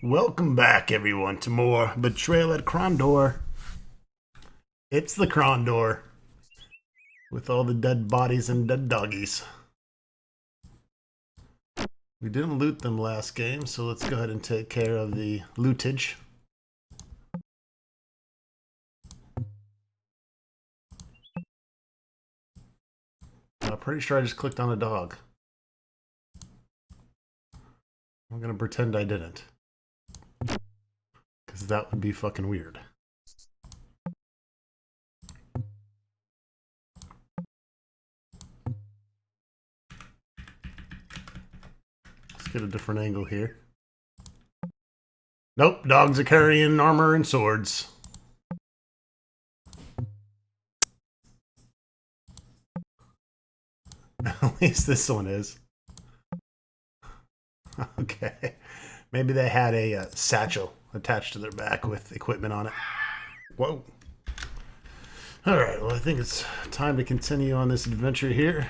Welcome back, everyone, to more Betrayal at Krondor. It's the Krondor with all the dead bodies and dead doggies. We didn't loot them last game, so let's go ahead and take care of the lootage. I'm pretty sure I just clicked on a dog. I'm gonna pretend I didn't, because that would be fucking weird. Let's get a different angle here. Nope, dogs are carrying armor and swords. At least this one is. Okay. Maybe they had a satchel attached to their back with equipment on it. Whoa. Alright, well, I think it's time to continue on this adventure here.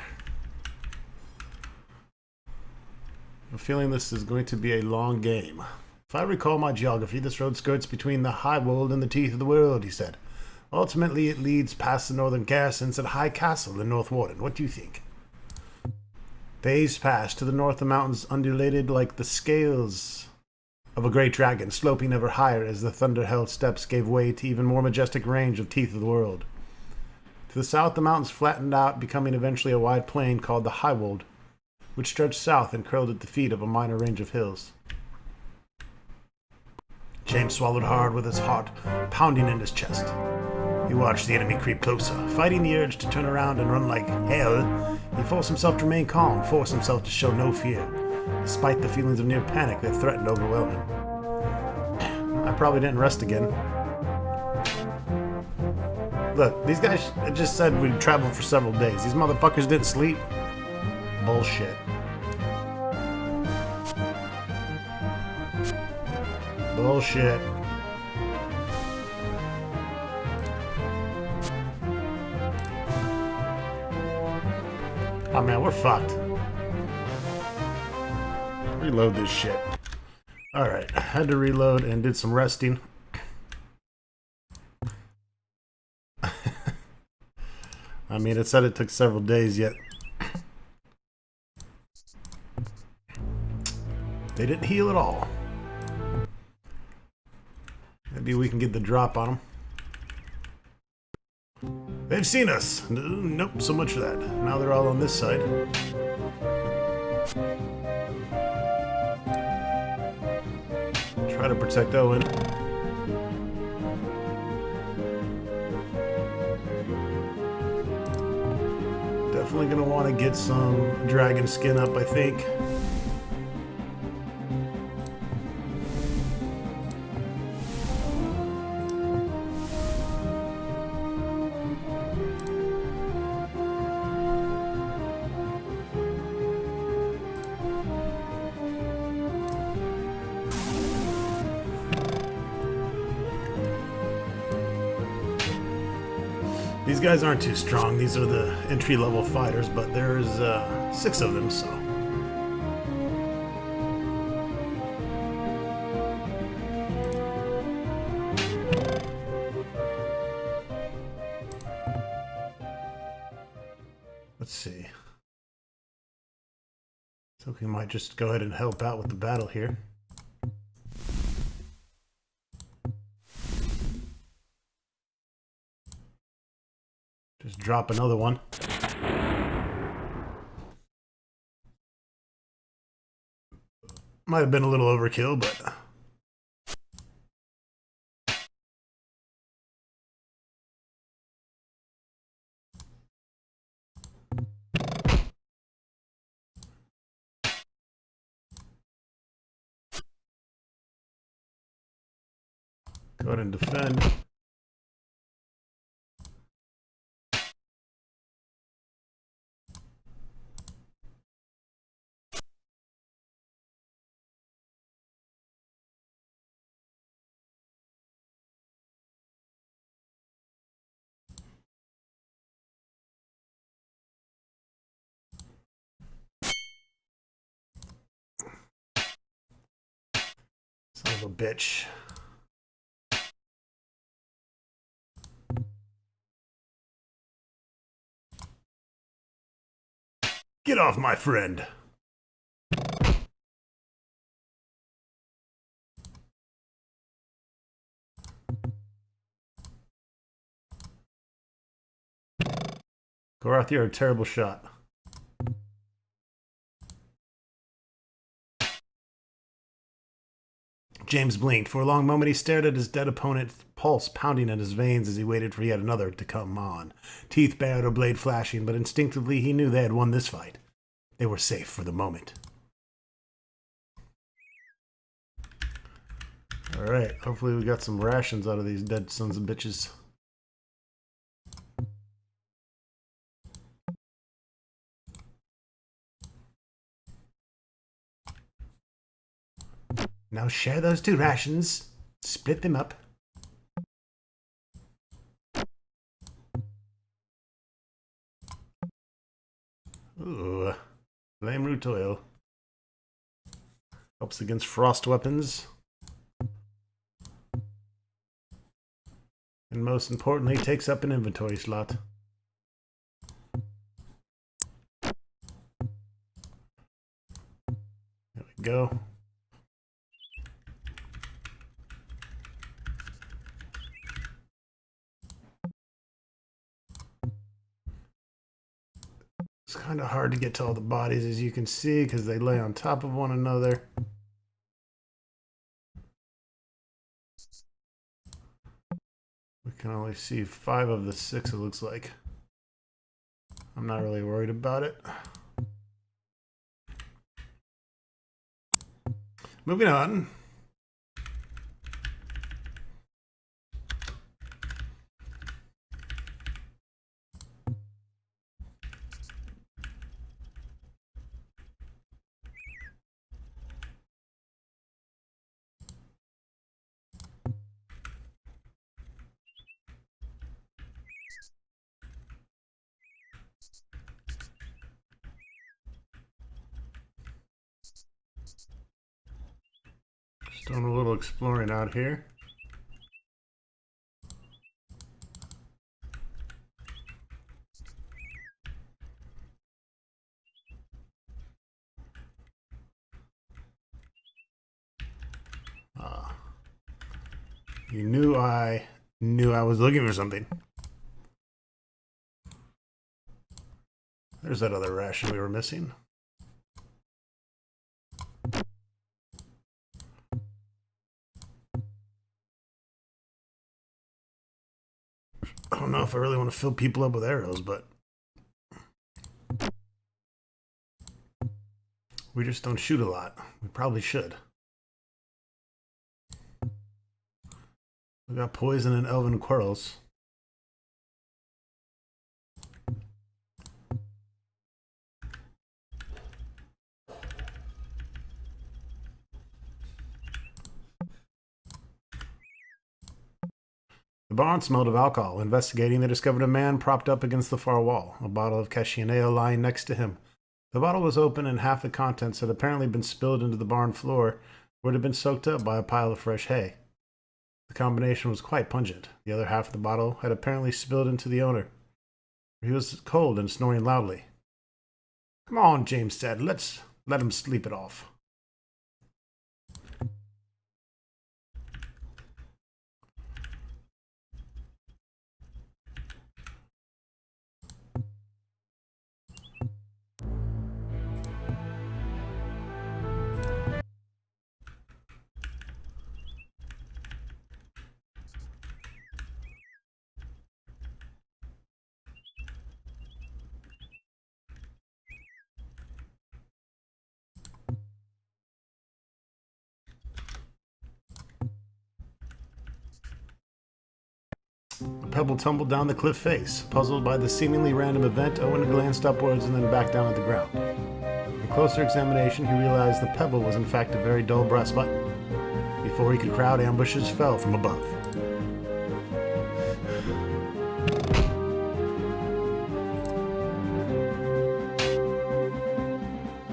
I have a feeling this is going to be a long game. If I recall my geography, this road skirts between the High Wold and the Teeth of the World, he said. Ultimately, it leads past the northern garrisons at High Castle in North Warden. What do you think? Days passed. To the north, the mountains undulated like the scales of a great dragon, sloping ever higher as the thunder-held steppes gave way to even more majestic range of Teeth of the World. To the south, the mountains flattened out, becoming eventually a wide plain called the High Wold, which stretched south and curled at the feet of a minor range of hills. James swallowed hard with his heart pounding in his chest. He watched the enemy creep closer. Fighting the urge to turn around and run like hell, he forced himself to remain calm, forced himself to show no fear, despite the feelings of near panic that threatened to overwhelm him. I probably didn't rest again. Look, these guys just said we'd travel for several days. These motherfuckers didn't sleep. Bullshit. Bullshit. Oh man, we're fucked. Reload this shit. Alright, had to reload and did some resting. I mean, it said it took several days, yet they didn't heal at all. Maybe we can get the drop on them. They've seen us! Nope, so much for that. Now they're all on this side. Try to protect Owen. Definitely gonna want to get some dragon skin up, I think. These guys aren't too strong. These are the entry-level fighters, but there's 6 of them, so. Let's see. So we might just go ahead and help out with the battle here. Just drop another one. Might have been a little overkill, but go ahead and defend. of a bitch. Get off my friend! Gorath, you're a terrible shot. James blinked. For a long moment he stared at his dead opponent, pulse pounding in his veins as he waited for yet another to come on. Teeth bared or blade flashing, but instinctively he knew they had won this fight. They were safe for the moment. Alright, hopefully we got some rations out of these dead sons of bitches. Now share those 2 rations. Split them up. Ooh, flame root oil. Helps against frost weapons. And most importantly, takes up an inventory slot. There we go. It's kind of hard to get to all the bodies, as you can see, because they lay on top of one another. We can only see 5 of the 6, it looks like. I'm not really worried about it. Moving on. Just doing a little exploring out here. You knew I was looking for something. There's that other ration we were missing. I don't know if I really want to fill people up with arrows, but we just don't shoot a lot. We probably should. We got poison and elven quarrels. The barn smelled of alcohol. Investigating, they discovered a man propped up against the far wall, a bottle of Keshian ale lying next to him. The bottle was open and half the contents had apparently been spilled into the barn floor, where it had been soaked up by a pile of fresh hay. The combination was quite pungent. The other half of the bottle had apparently spilled into the owner. He was cold and snoring loudly. "Come on," James said. "Let's let him sleep it off." A pebble tumbled down the cliff face. Puzzled by the seemingly random event, Owen glanced upwards and then back down at the ground. On closer examination, he realized the pebble was in fact a very dull brass button. Before he could crowd, ambushes fell from above.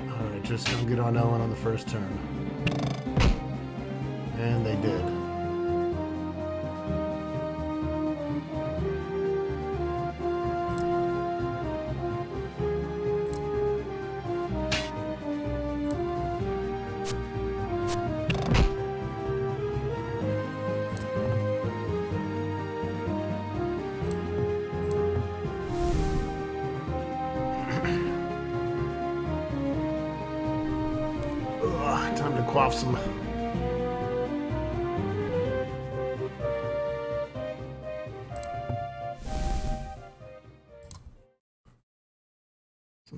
Alright, just don't get on Owen on the first turn. And they did. Time to quaff some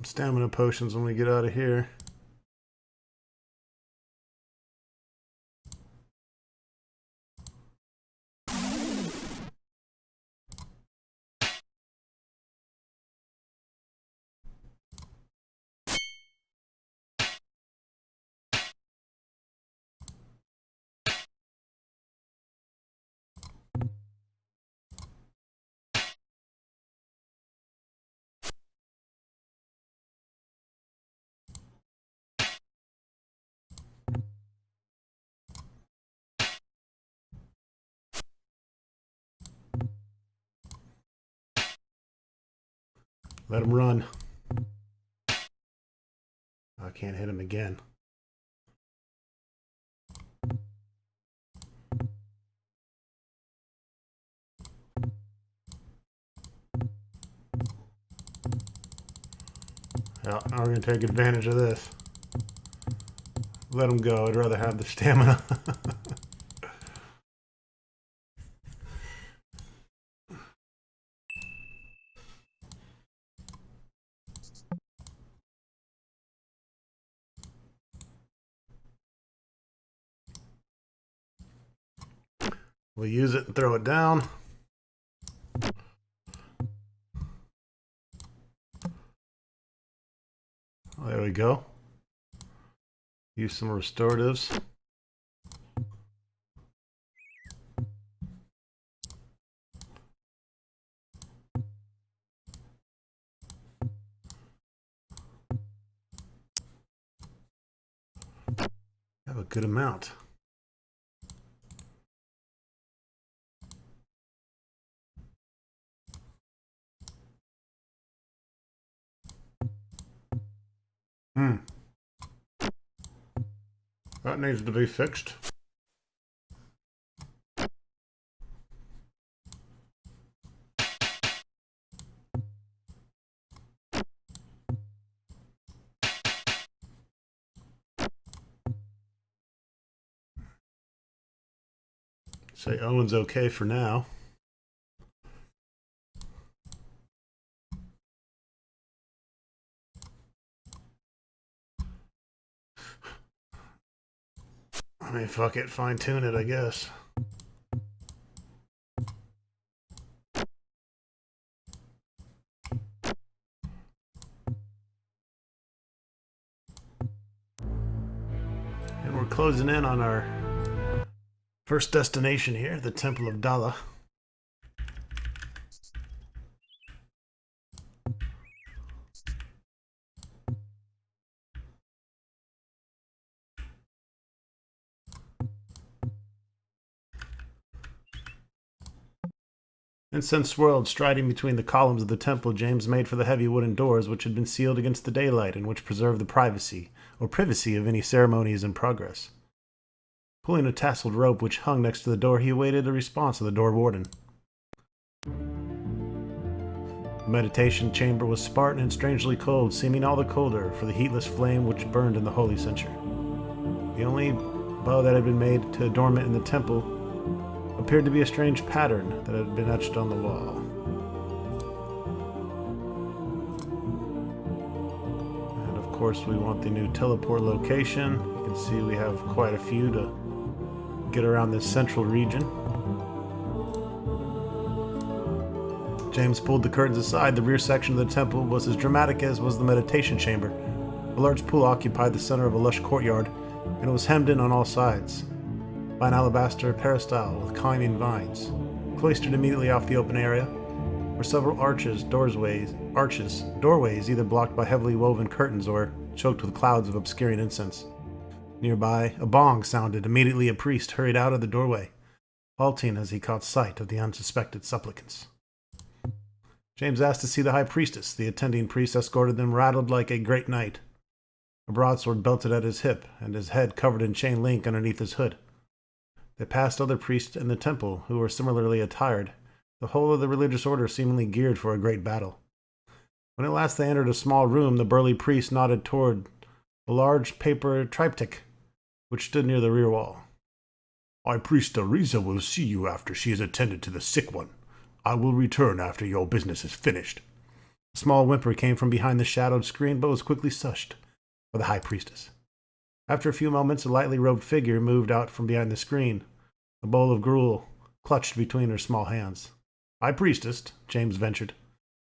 stamina potions when we get out of here. Let him run. I can't hit him again. Yeah, now we're going to take advantage of this. Let him go. I'd rather have the stamina. We'll use it and throw it down. There we go. Use some restoratives. Have a good amount. That needs to be fixed. Say Owen's okay for now. I mean, fuck it, fine tune it, I guess. And we're closing in on our first destination here, the Temple of Dala. Incense swirled, striding between the columns of the temple. James made for the heavy wooden doors, which had been sealed against the daylight and which preserved the privacy of any ceremonies in progress. Pulling a tasseled rope which hung next to the door, he awaited a response of the door warden. The meditation chamber was spartan and strangely cold, seeming all the colder for the heatless flame which burned in the holy censer. The only bow that had been made to adorn it in the temple appeared to be a strange pattern that had been etched on the wall. And of course we want the new teleport location. You can see we have quite a few to get around this central region. James pulled the curtains aside. The rear section of the temple was as dramatic as was the meditation chamber. A large pool occupied the center of a lush courtyard, and it was hemmed in on all sides by an alabaster peristyle with climbing vines. Cloistered immediately off the open area were several doorways either blocked by heavily woven curtains or choked with clouds of obscuring incense. Nearby, a bong sounded. Immediately, a priest hurried out of the doorway, halting as he caught sight of the unsuspected supplicants. James asked to see the high priestess. The attending priest escorted them, rattled like a great knight, a broadsword belted at his hip, and his head covered in chain link underneath his hood. They passed other priests in the temple, who were similarly attired, the whole of the religious order seemingly geared for a great battle. When at last they entered a small room, the burly priest nodded toward a large paper triptych, which stood near the rear wall. High Priestess Riza will see you after she has attended to the sick one. I will return after your business is finished. A small whimper came from behind the shadowed screen, but was quickly hushed by the high priestess. After a few moments, a lightly robed figure moved out from behind the screen, a bowl of gruel clutched between her small hands. High Priestess, James ventured.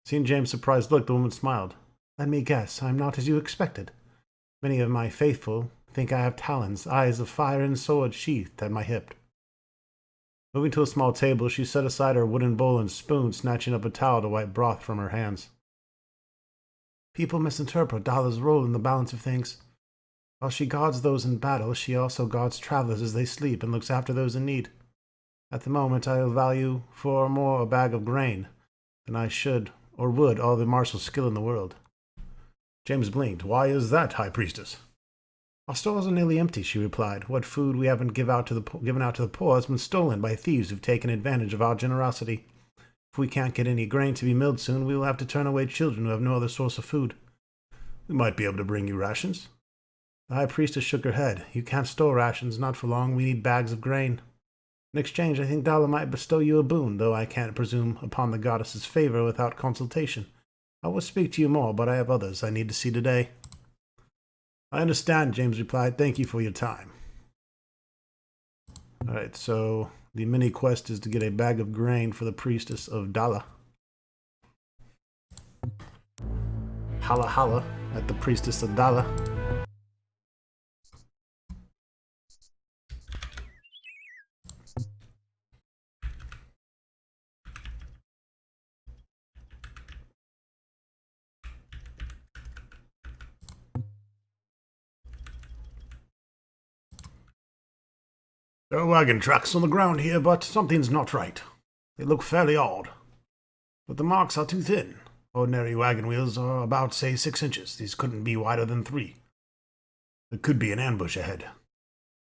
Seeing James' surprised look, the woman smiled. Let me guess, I am not as you expected. Many of my faithful think I have talons, eyes of fire, and sword sheathed at my hip. Moving to a small table, she set aside her wooden bowl and spoon, snatching up a towel to wipe broth from her hands. People misinterpret Dala's role in the balance of things. While she guards those in battle, she also guards travelers as they sleep and looks after those in need. At the moment, I value far more a bag of grain than I should or would all the martial skill in the world. James blinked. Why is that, High Priestess? Our stores are nearly empty, she replied. What food we haven't given out to the poor has been stolen by thieves who've taken advantage of our generosity. If we can't get any grain to be milled soon, we will have to turn away children who have no other source of food. We might be able to bring you rations. The High Priestess shook her head. You can't store rations, not for long. We need bags of grain. In exchange, I think Dala might bestow you a boon, though I can't presume upon the goddess's favor without consultation. I will speak to you more, but I have others I need to see today. I understand, James replied. Thank you for your time. Alright, so the mini quest is to get a bag of grain for the priestess of Dala. Holla holla at the priestess of Dala. There are wagon tracks on the ground here, but something's not right. They look fairly odd. But the marks are too thin. Ordinary wagon wheels are about, say, 6 inches. These couldn't be wider than 3. There could be an ambush ahead.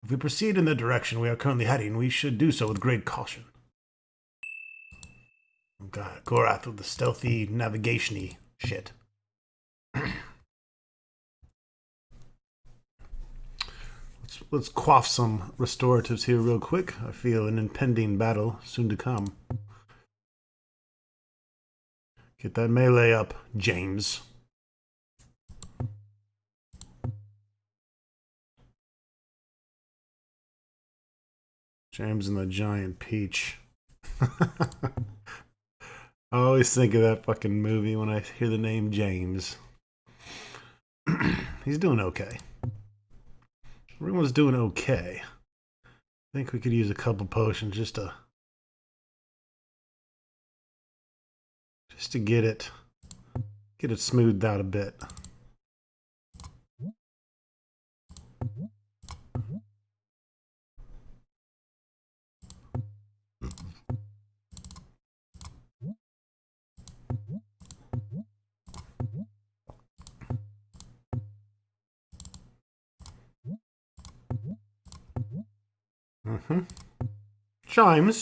If we proceed in the direction we are currently heading, we should do so with great caution. God, Gorath with the stealthy navigation-y shit. Let's quaff some restoratives here real quick. I feel an impending battle soon to come. Get that melee up, James. James and the Giant Peach. I always think of that fucking movie when I hear the name James. He's doing okay. Everyone's doing okay. I think we could use a couple potions just to get it smoothed out a bit.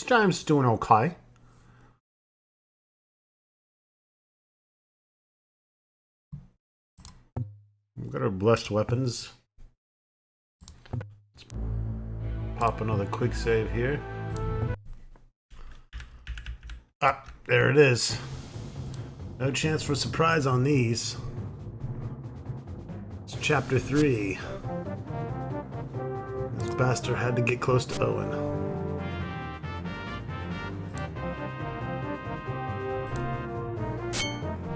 Chimes doing okay. We've got our blessed weapons. Let's pop another quick save here. Ah, there it is. No chance for surprise on these. It's chapter 3. This bastard had to get close to Owen.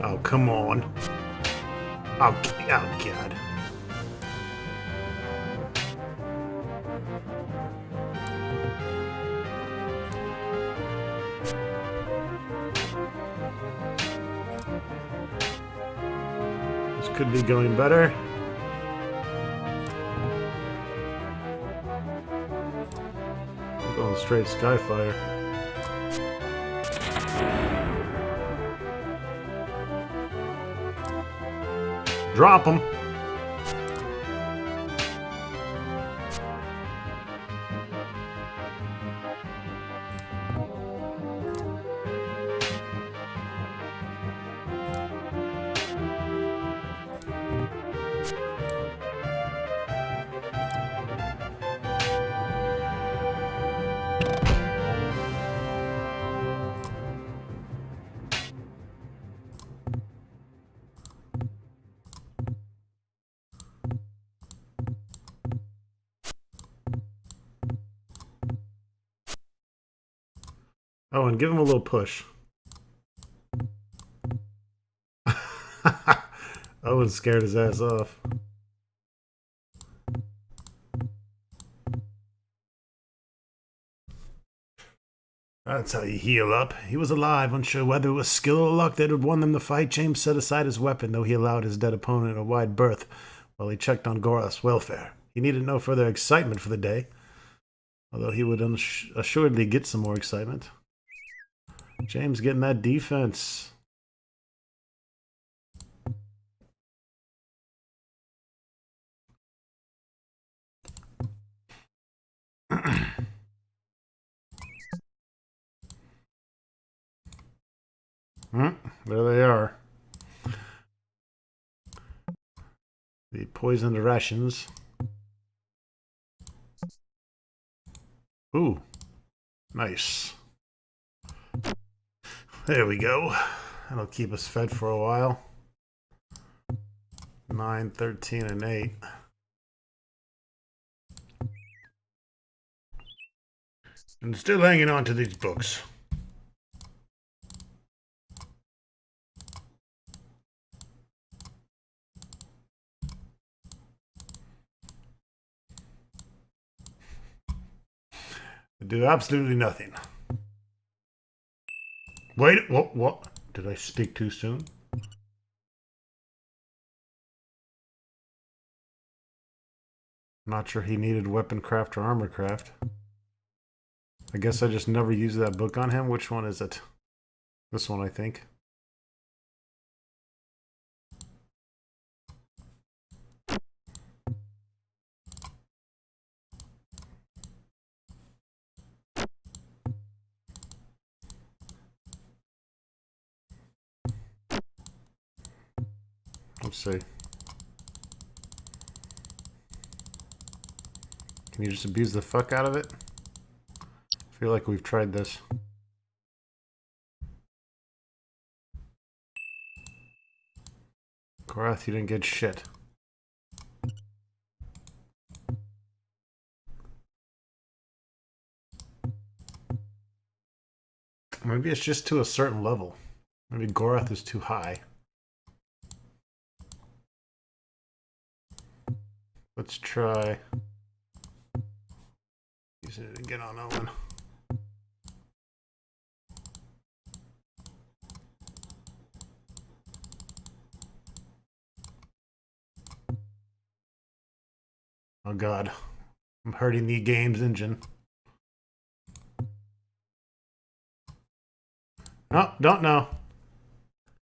Oh, come on. Oh, God. This could be going better. Going straight Skyfire. Drop him. Oh, and give him a little push. Owen scared his ass off. That's how you heal up. He was alive, unsure whether it was skill or luck that had won them the fight. James set aside his weapon, though he allowed his dead opponent a wide berth while he checked on Gorath's welfare. He needed no further excitement for the day, although he would assuredly get some more excitement. James getting that defense. There they are. The poisoned rations. Ooh. Nice. There we go. That'll keep us fed for a while. 9, 13, and 8. And still hanging on to these books. They do absolutely nothing. Wait, what? Did I speak too soon? Not sure he needed weapon craft or armor craft. I guess I just never used that book on him. Which one is it? This one, I think. Let's see. Can you just abuse the fuck out of it? I feel like we've tried this. Gorath, you didn't get shit. Maybe it's just to a certain level. Maybe Gorath is too high. Let's try using it again on Owen. Oh god. I'm hurting the game's engine. No, don't know.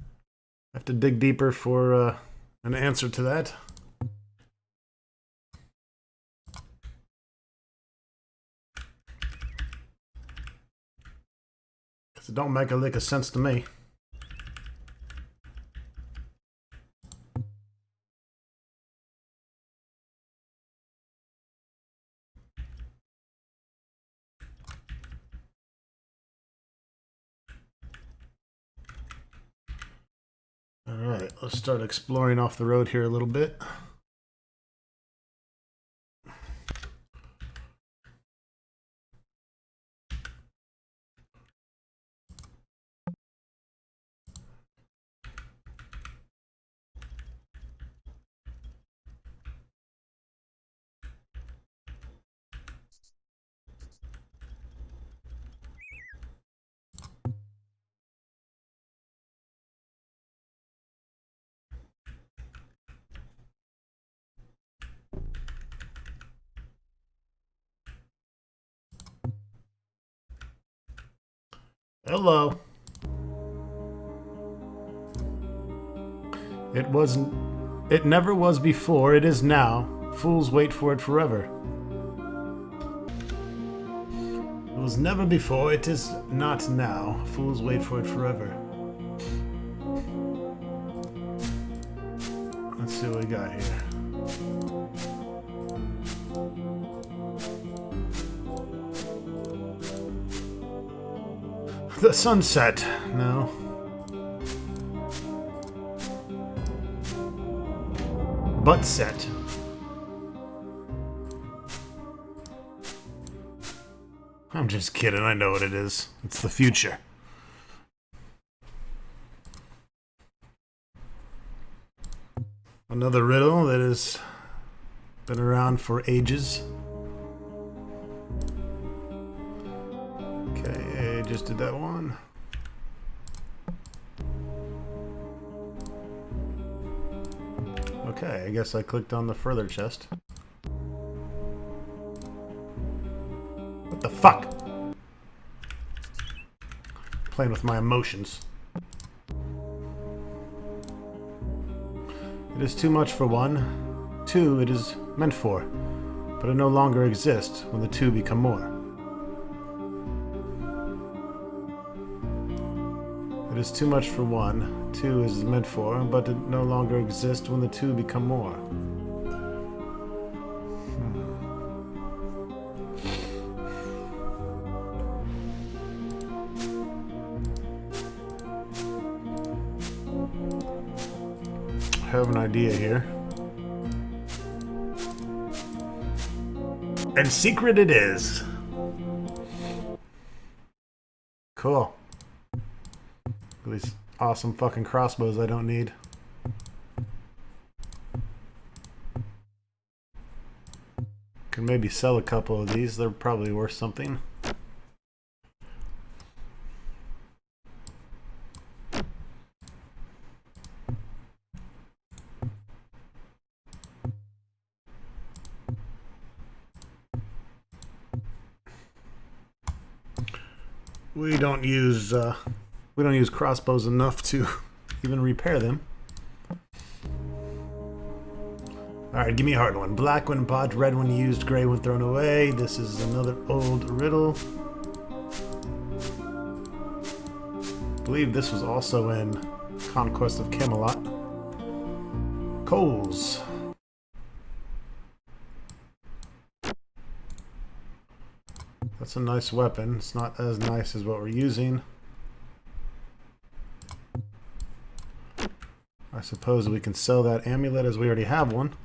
I have to dig deeper for an answer to that. Because it don't make a lick of sense to me. Alright, let's start exploring off the road here a little bit. Hello. It wasn't. It never was before, it is now. Fools wait for it forever. It was never before, it is not now. Fools wait for it forever. Let's see what we got here. The sunset. No. But set. I'm just kidding, I know what it is. It's the future. Another riddle that has been around for ages. Okay, I just did that one. Okay, I guess I clicked on the further chest. What the fuck? Playing with my emotions. It is too much for one. Two it is meant for, but it no longer exists when the two become more. It is too much for one. Two is meant for, but it no longer exists when the two become more. I have an idea here. And secret it is. Cool. These awesome fucking crossbows I don't need. Can maybe sell a couple of these. They're probably worth something. We don't use crossbows enough to even repair them. Alright, give me a hard one. Black when bought, red when used, gray when thrown away. This is another old riddle. I believe this was also in Conquest of Camelot. Coals. That's a nice weapon. It's not as nice as what we're using. I suppose we can sell that amulet as we already have one.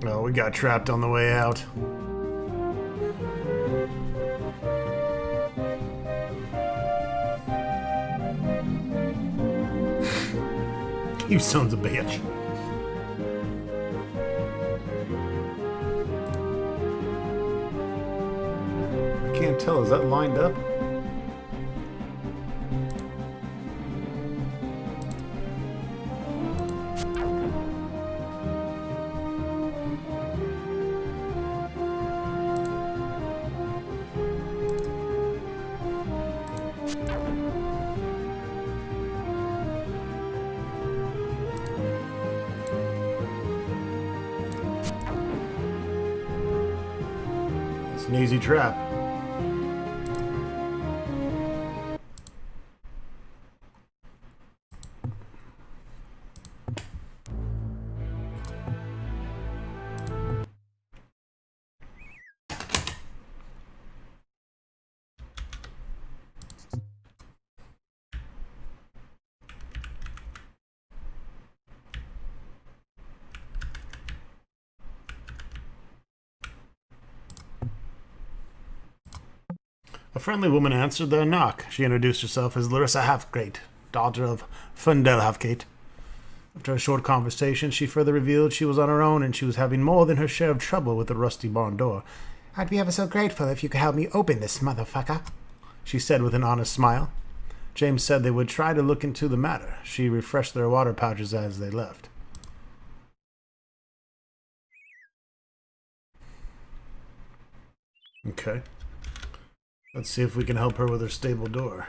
Oh, we got trapped on the way out. You sons of a bitch. I can't tell, is that lined up? An easy trap. A friendly woman answered their knock. She introduced herself as Larissa Halfgate, daughter of Fundel Halfgate. After a short conversation, she further revealed she was on her own and she was having more than her share of trouble with the rusty barn door. "I'd be ever so grateful if you could help me open this motherfucker," she said with an honest smile. James said they would try to look into the matter. She refreshed their water pouches as they left. Okay. Let's see if we can help her with her stable door.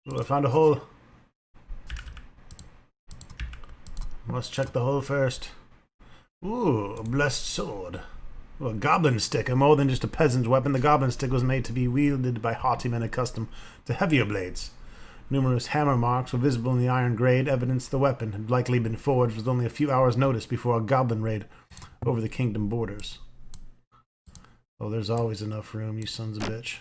Oh, I found a hole. Must check the hole first. Ooh, a blessed sword. Ooh, a goblin stick, and more than just a peasant's weapon, the goblin stick was made to be wielded by haughty men accustomed to heavier blades. Numerous hammer marks were visible in the iron grade, evidence the weapon had likely been forged with only a few hours' notice before a goblin raid over the kingdom borders. Oh, there's always enough room, you sons of bitch.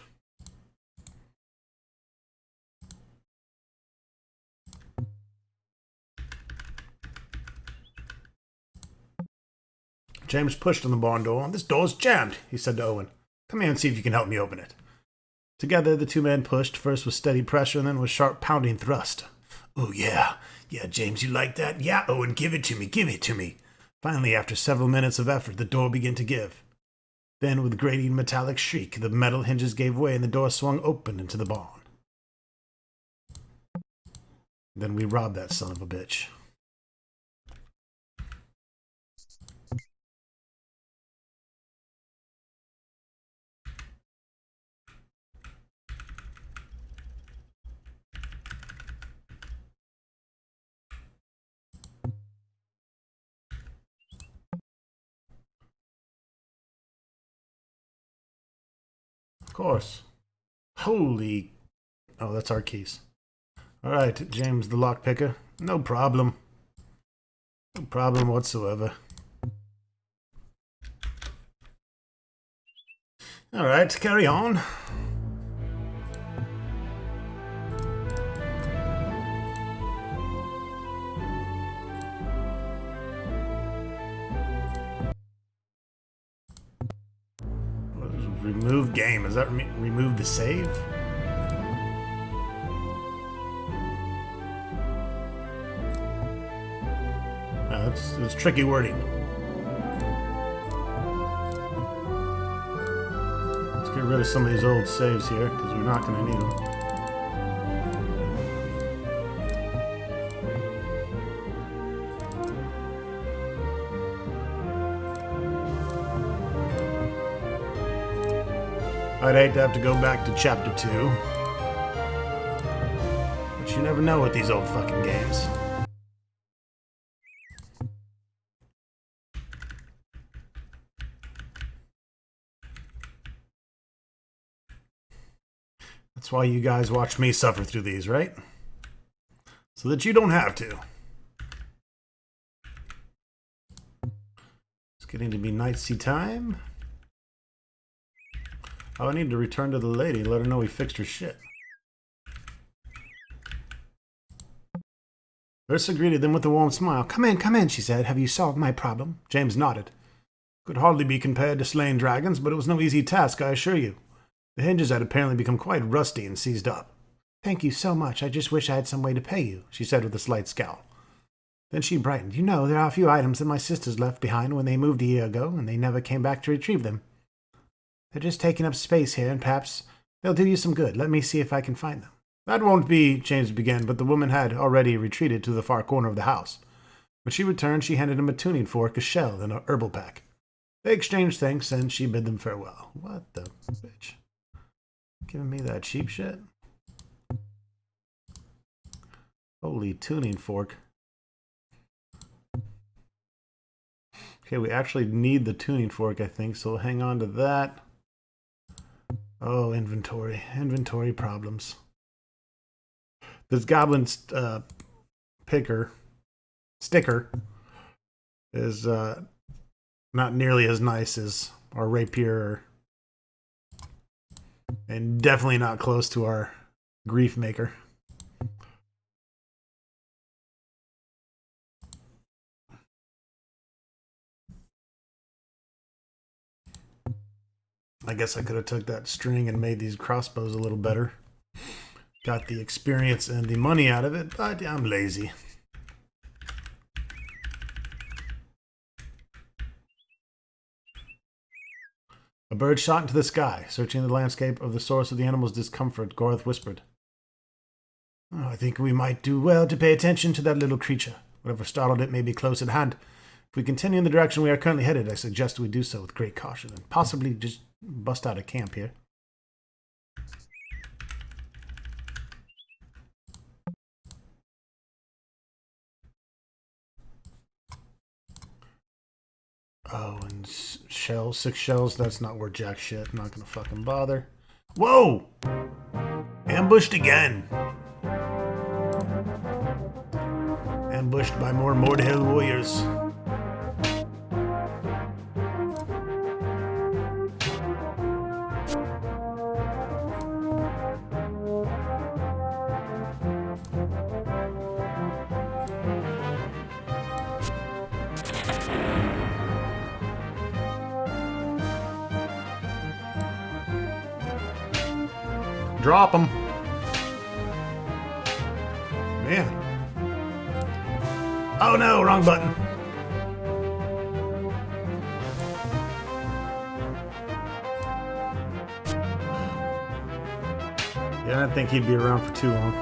James pushed on the barn door. "This door's jammed," he said to Owen. "Come here and see if you can help me open it." Together, the two men pushed, first with steady pressure and then with sharp pounding thrust. "Oh, yeah. Yeah, James, you like that? Yeah, Owen, give it to me, give it to me." Finally, after several minutes of effort, the door began to give. Then, with a grating metallic shriek, the metal hinges gave way and the door swung open into the barn. Then we robbed that son of a bitch. Of course. Holy... Oh, that's our keys. All right, James the lockpicker. No problem. No problem whatsoever. All right, carry on. Remove game. Does that remove the save? That's tricky wording. Let's get rid of some of these old saves here, because we're not going to need them. I'd hate to have to go back to chapter 2. But you never know with these old fucking games. That's why you guys watch me suffer through these, right? So that you don't have to. It's getting to be nightsy time. Oh, I need to return to the lady, let her know we fixed her shit. Ursa greeted them with a warm smile. Come in, she said. "Have you solved my problem?" James nodded. "Could hardly be compared to slaying dragons, but it was no easy task, I assure you." The hinges had apparently become quite rusty and seized up. "Thank you so much. I just wish I had some way to pay you," she said with a slight scowl. Then she brightened. "You know, there are a few items that my sisters left behind when they moved a year ago, and they never came back to retrieve them. They're just taking up space here, and perhaps they'll do you some good. Let me see if I can find them." "That won't be," James began, but the woman had already retreated to the far corner of the house. When she returned, she handed him a tuning fork, a shell, and a herbal pack. They exchanged thanks, and she bid them farewell. What the bitch? Giving me that cheap shit? Holy tuning fork. Okay, we actually need the tuning fork, I think, so we'll hang on to that. Oh, inventory. Inventory problems. This goblin sticker is not nearly as nice as our rapier, and definitely not close to our grief maker. I guess I could have took that string and made these crossbows a little better. Got the experience and the money out of it, but I'm lazy. A bird shot into the sky, searching the landscape of the source of the animal's discomfort. Gorath whispered. Oh, I think we might do well to pay attention to that little creature. Whatever startled it may be close at hand. If we continue in the direction we are currently headed, I suggest we do so with great caution and possibly just bust out of camp here. Oh, and shells, 6 shells, that's not worth jack shit. I'm not gonna fucking bother. Whoa! Ambushed again! Ambushed by more Mordhail warriors. Drop them. Man. Oh no, wrong button. Yeah, I didn't think he'd be around for too long.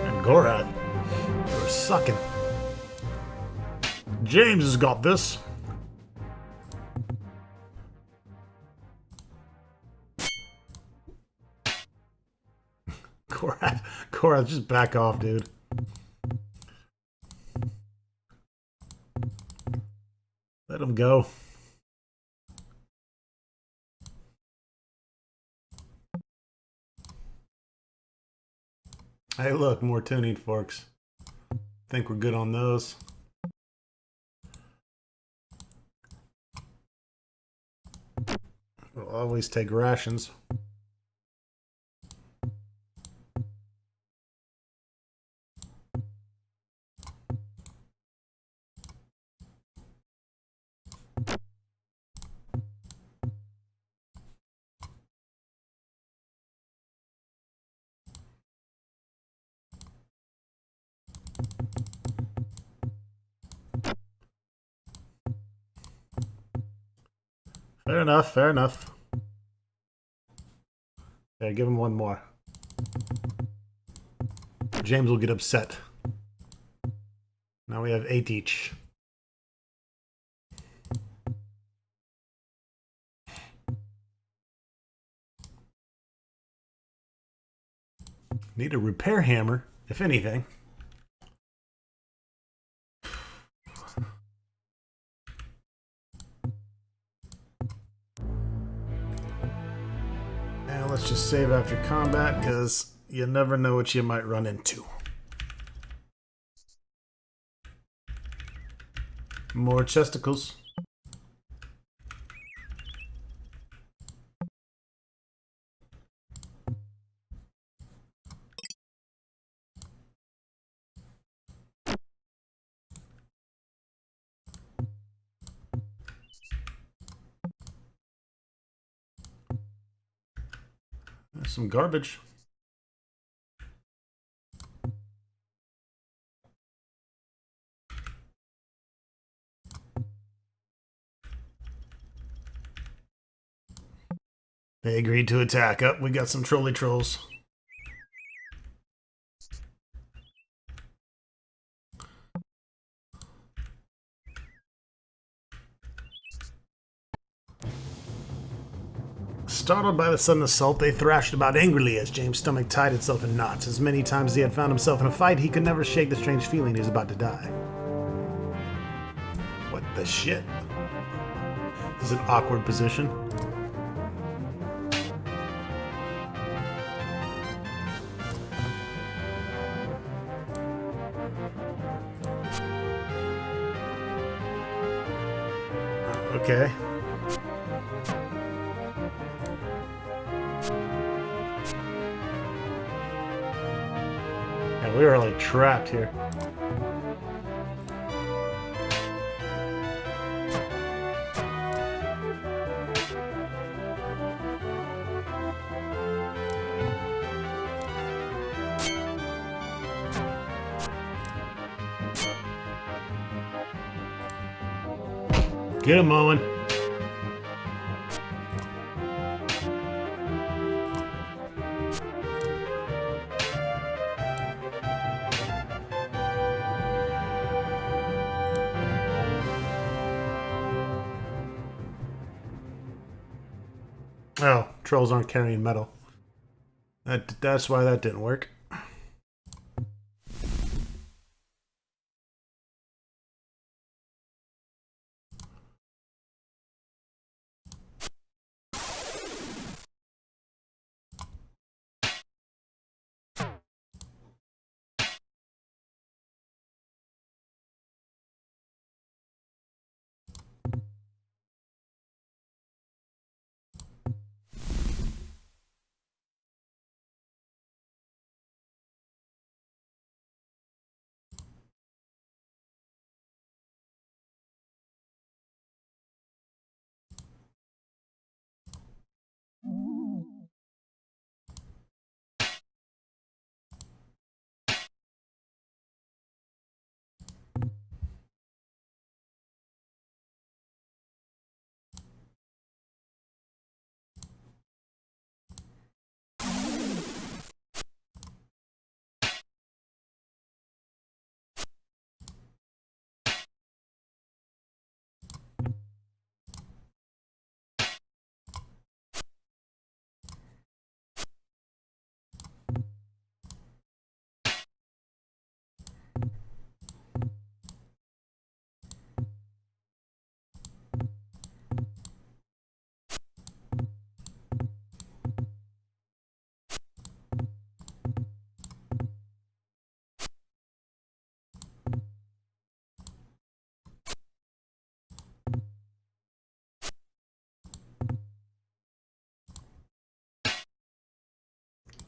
And Gorath, you're sucking. James has got this. Gorath, just back off, dude. Let him go. Hey, look, more tuning forks. Think we're good on those. We'll always take rations. Fair enough, fair enough. Yeah, give him one more. James will get upset. Now we have 8 each. Need a repair hammer, if anything. Now let's just save after combat, because you never know what you might run into. More chesticles. There's some garbage. They agreed to attack. Up, we got some trolley trolls. Startled by the sudden assault, they thrashed about angrily as James' stomach tied itself in knots. As many times as he had found himself in a fight, he could never shake the strange feeling he was about to die. What the shit? This is an awkward position. Okay. Yeah, we are like trapped here. Get him, Owen. Oh, trolls aren't carrying metal. That's why that didn't work.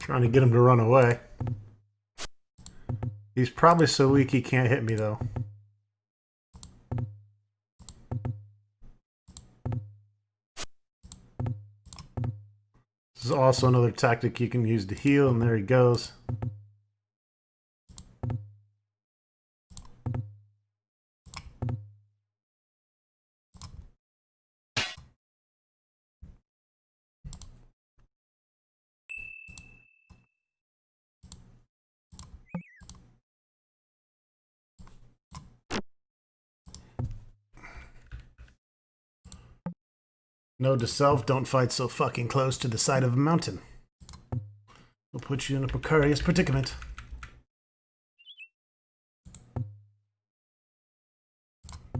Trying to get him to run away. He's probably so weak he can't hit me, though. This is also another tactic you can use to heal, and there he goes. Note to self, don't fight so fucking close to the side of a mountain. It'll put you in a precarious predicament.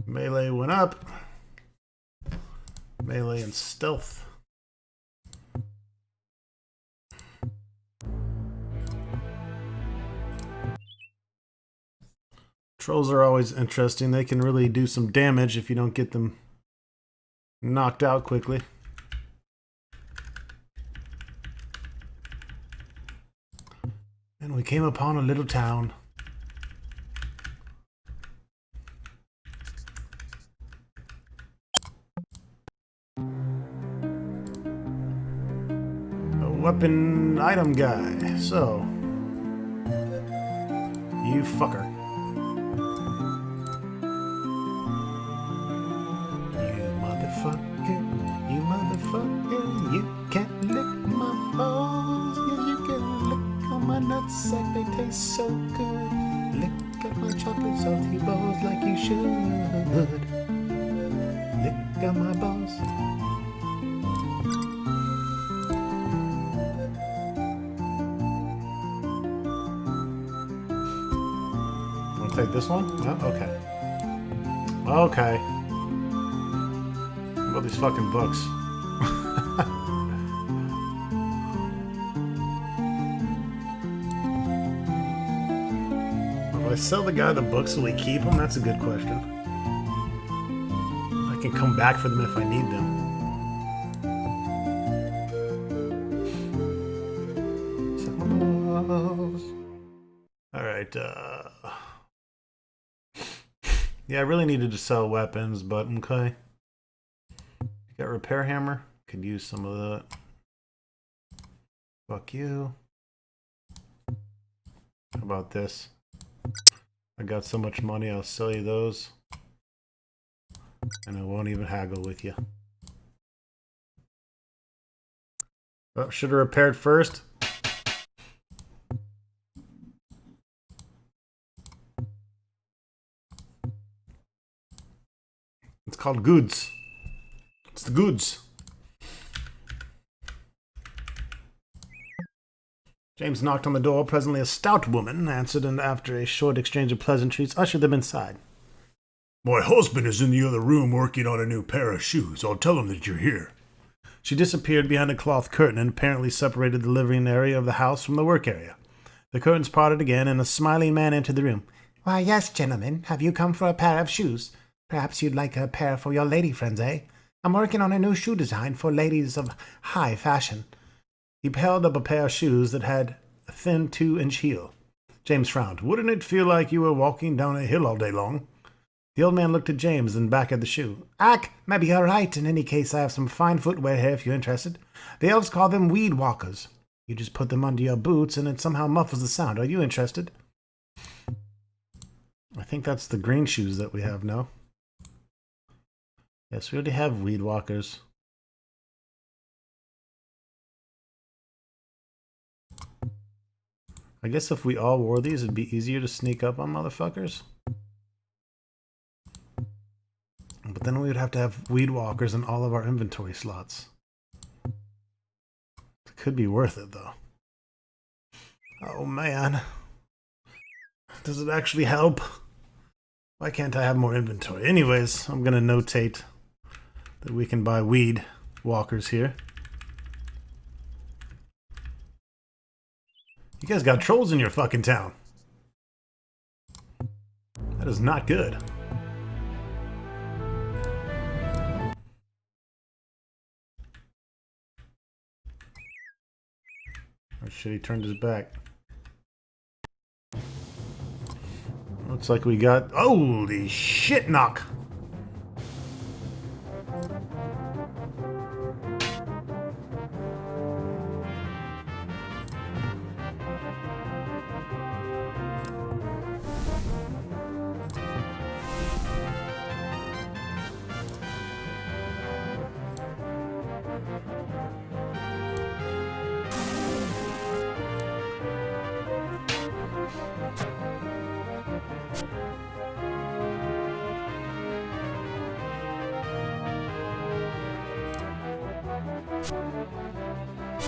Melee went up. Melee and stealth. Trolls are always interesting. They can really do some damage if you don't get them knocked out quickly. And we came upon a little town. A weapon item guy. So, you fucker. You motherfucker, you can't lick my balls. Yeah, you can lick on my nutsack, they taste so good. Lick at my chocolate salty balls like you should. Lick on my balls. Wanna take this one? Oh, okay. Okay. What about these fucking books? If I sell the guy the books, will he keep them? That's a good question. I can come back for them if I need them. Alright, yeah, I really needed to sell weapons, but okay. Got repair hammer. Could use some of that. Fuck you. How about this? I got so much money, I'll sell you those. And I won't even haggle with you. Oh, should have repaired first. It's called goods. It's the goods. James knocked on the door. Presently a stout woman answered, and after a short exchange of pleasantries, ushered them inside. My husband is in the other room working on a new pair of shoes. I'll tell him that you're here. She disappeared behind a cloth curtain and apparently separated the living area of the house from the work area. The curtains parted again, and a smiling man entered the room. Why, yes, gentlemen. Have you come for a pair of shoes? Perhaps you'd like a pair for your lady friends, eh? I'm working on a new shoe design for ladies of high fashion. He held up a pair of shoes that had a thin 2-inch heel. James frowned. Wouldn't it feel like you were walking down a hill all day long? The old man looked at James and back at the shoe. Ack, maybe you're right. In any case, I have some fine footwear here if you're interested. The elves call them weed walkers. You just put them under your boots and it somehow muffles the sound. Are you interested? I think that's the green shoes that we have now. Yes, we already have weed walkers. I guess if we all wore these, it'd be easier to sneak up on motherfuckers. But then we would have to have weed walkers in all of our inventory slots. It could be worth it, though. Oh, man. Does it actually help? Why can't I have more inventory? Anyways, I'm going to notate that we can buy weed walkers here. You guys got trolls in your fucking town. That is not good. Oh shit, he turned his back. Looks like we got... Holy shit, knock!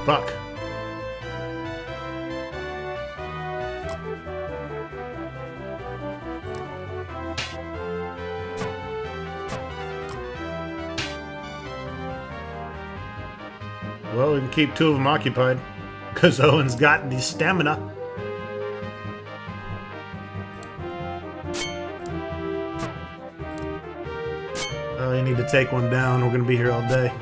Fuck. Well, we can keep 2 of them occupied. Because Owen's got the stamina. Oh, you need to take one down. We're going to be here all day.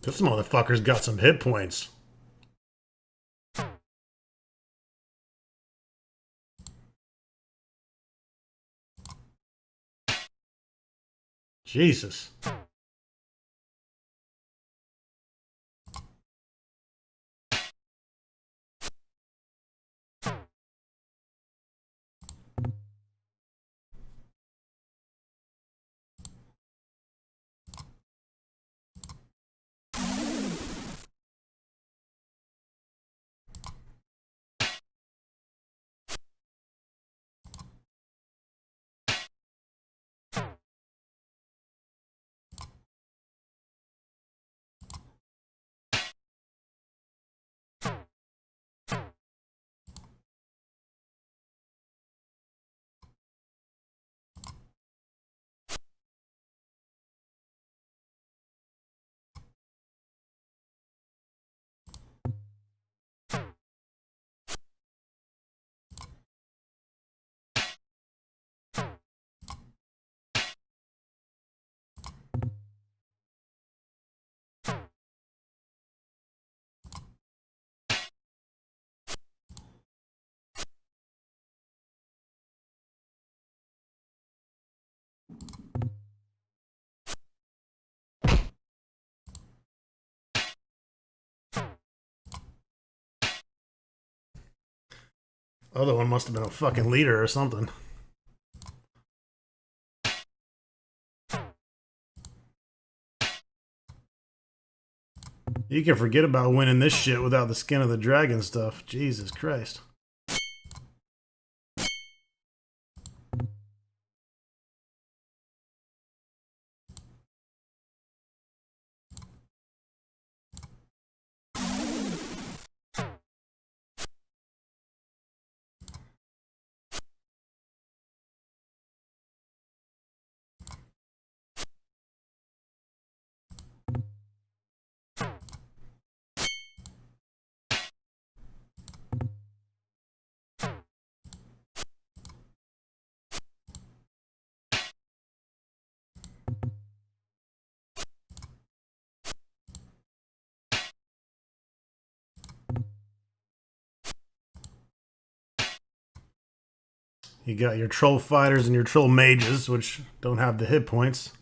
This motherfucker's got some hit points. Jesus. Other one must have been a fucking leader or something. You can forget about winning this shit without the skin of the dragon stuff. Jesus Christ. You got your troll fighters and your troll mages, which don't have the hit points.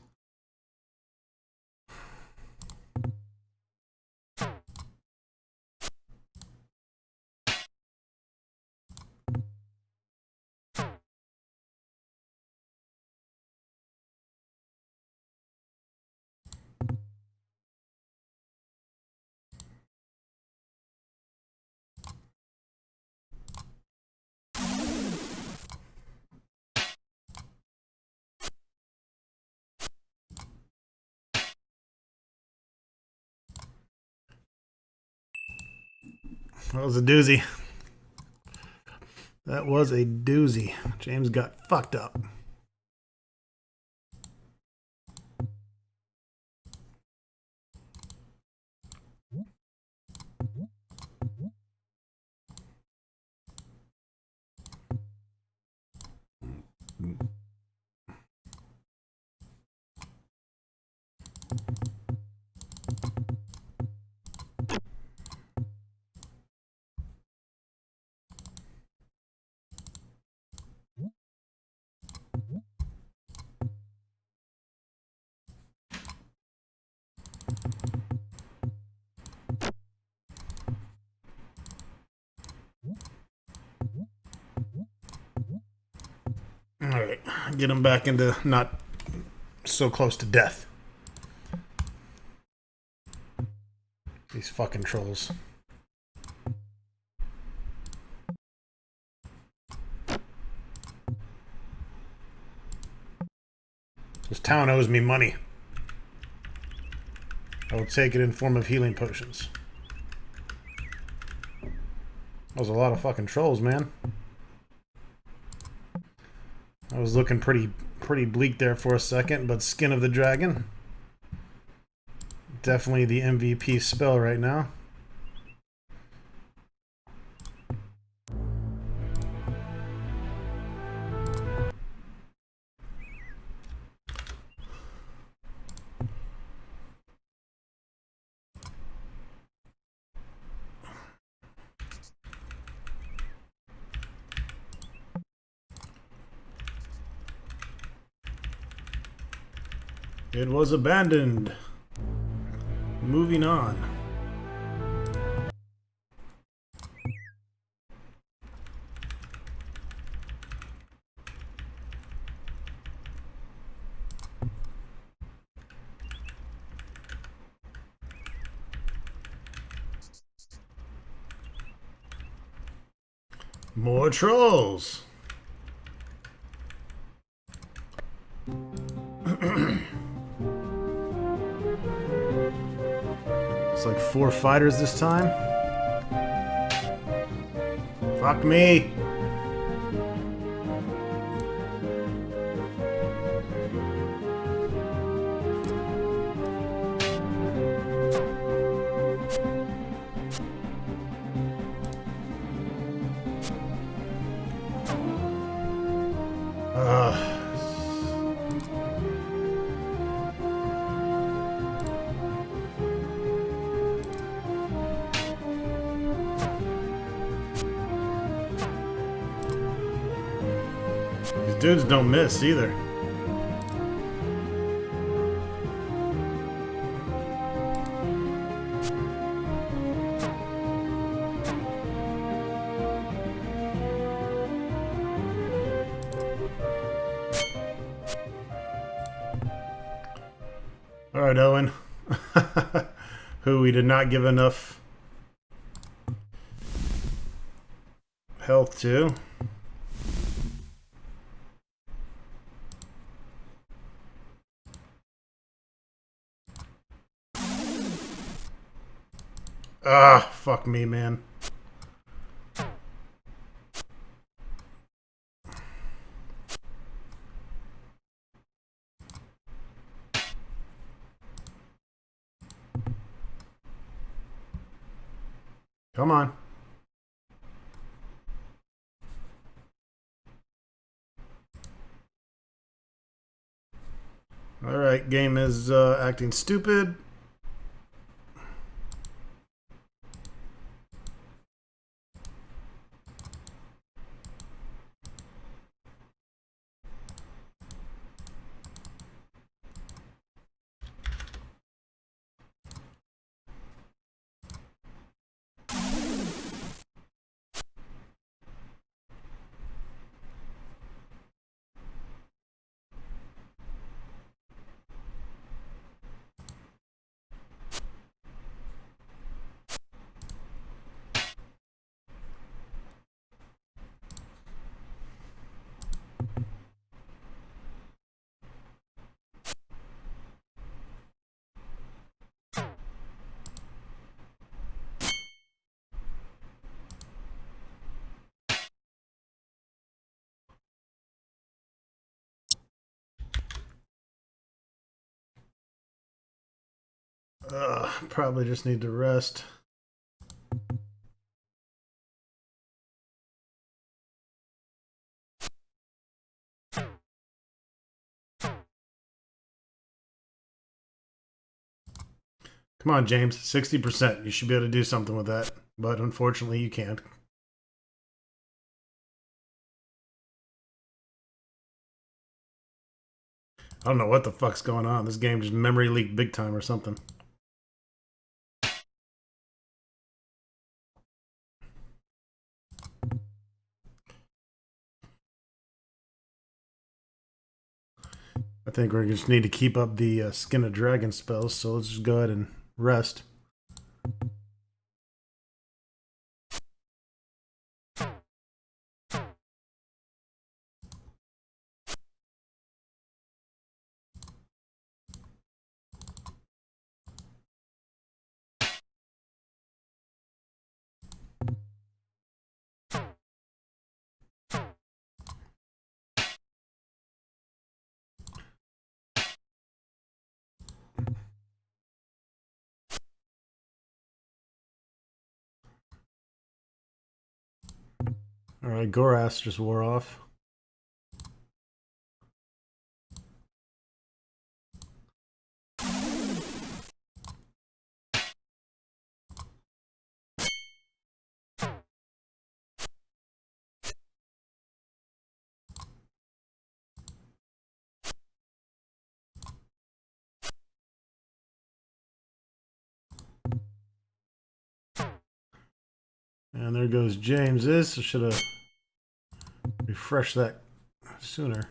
That was a doozy. That was a doozy. James got fucked up. Alright, get him back into not so close to death. These fucking trolls. This town owes me money. I will take it in form of healing potions. That was a lot of fucking trolls, man. I was looking pretty bleak there for a second, but Skin of the Dragon. Definitely the MVP spell right now. It was abandoned. Moving on. More trolls. It's like 4 fighters this time. Fuck me. These dudes don't miss either. Alright, Owen. Who we did not give enough health to. Ah, fuck me, man. Come on. Alright, game is acting stupid. Probably just need to rest. Come on, James. 60%. You should be able to do something with that. But unfortunately, you can't. I don't know what the fuck's going on. This game just memory leaked big time or something. I think we're just need to keep up the Skin of Dragon spells, so let's just go ahead and rest. Alright, Gorath just wore off. And there goes James's. I should have refreshed that sooner.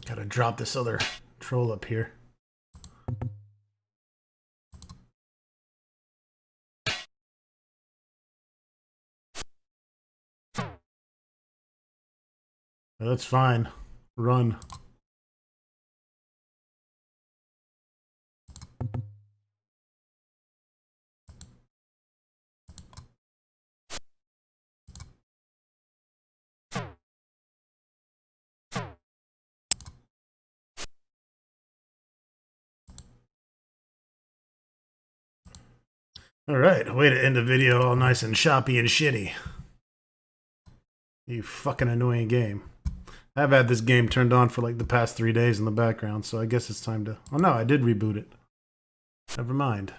Gotta drop this other troll up here. That's fine. Run. Alright, way to end the video all nice and choppy and shitty. You fucking annoying game. I've had this game turned on for like the past 3 days in the background, so I guess it's time to... Oh no, I did reboot it. Never mind.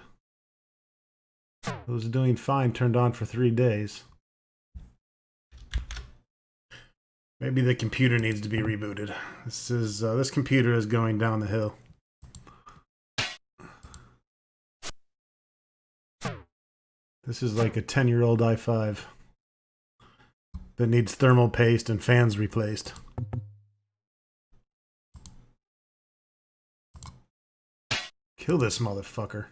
It was doing fine, turned on for 3 days. Maybe the computer needs to be rebooted. This computer is going down the hill. This is like a 10-year-old i5 that needs thermal paste and fans replaced. Kill this motherfucker.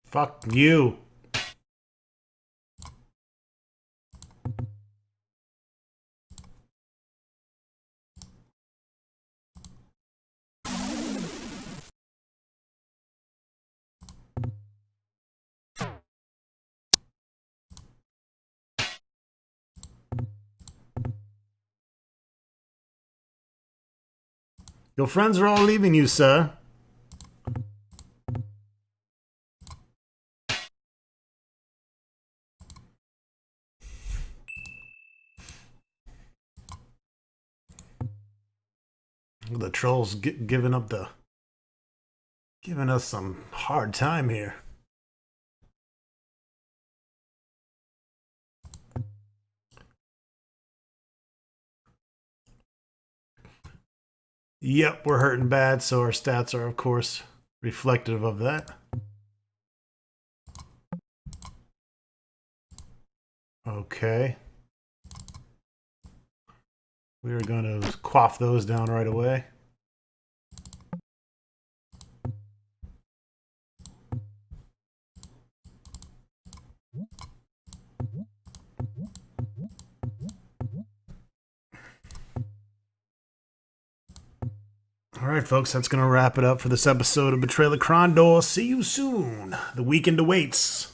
Fuck you. Your friends are all leaving you, sir. The trolls giving us some hard time here. Yep, we're hurting bad, so our stats are, of course, reflective of that. Okay. We are going to quaff those down right away. All right, folks, that's going to wrap it up for this episode of Betrayal of Krondor. See you soon. The weekend awaits.